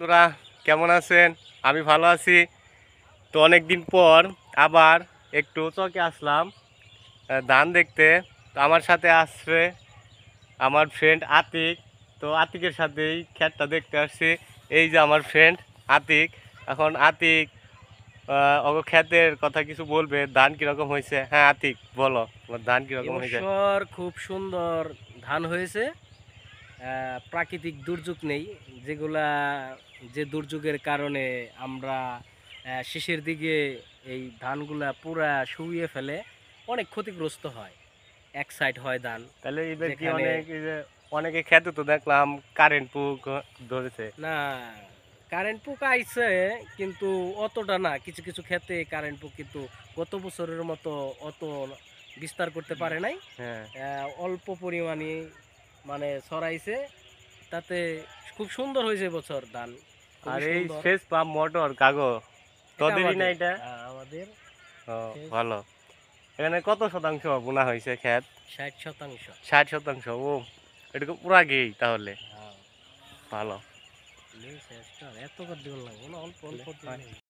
বন্ধুরা কেমন আছেন? আমি ভালো আছি। তো অনেক দিন পর আবার একটু চকে আসলাম ধান দেখতে। তো আমার সাথে আসছে আমার ফ্রেন্ড আতিক। তো আতিকের সাথেই ক্ষেতটা দেখতে আসছি। এই যে আমার ফ্রেন্ড আতিক। এখন আতিক ক্ষেতের কথা কিছু বলবে, ধান কিরকম হয়েছে। হ্যাঁ আতিক, বলো তোমার ধান কিরকম হয়েছে। এবছর খুব সুন্দর ধান হয়েছে। প্রাকৃতিক দুর্যোগ নেই, যেগুলা যে দুর্যোগের কারণে আমরা শেষের দিকে এই ধানগুলা পুরা শুইয়ে ফেলে, অনেক ক্ষতিগ্রস্ত হয়। এক সাইড হয় ধান, তাহলে এবার কি যেখানে অনেক এই যে অনেকে খেতে তো দেখলাম কারেন্ট পোক ধরেছে। না, কারেন্ট পোক আইছে, কিন্তু অতটা না। কিছু কিছু ক্ষেত্রে কারেন্ট পোক কিন্তু গত বছরের মতো অত বিস্তার করতে পারে নাই। হ্যাঁ, অল্প পরিমাণে মানে ছড়াইছে, তাতে খুব সুন্দর হয়েছে বছর ধান, আর খুবই এই সুন্দর। সেচ পাম্প মোটর কাগজ এটা তোদেরই না আমাদের, এটা? আমাদের ও, ভালো। এখানে কত শতাংশ বোনা হয়েছে ক্ষেত? 60%। 60 শতাংশ। ও, এটা পুরা গেই তাহলে। হ্যাঁ, ভালো। এত করে দিব লাগবে না, অল্প অল্প হয়। দিলে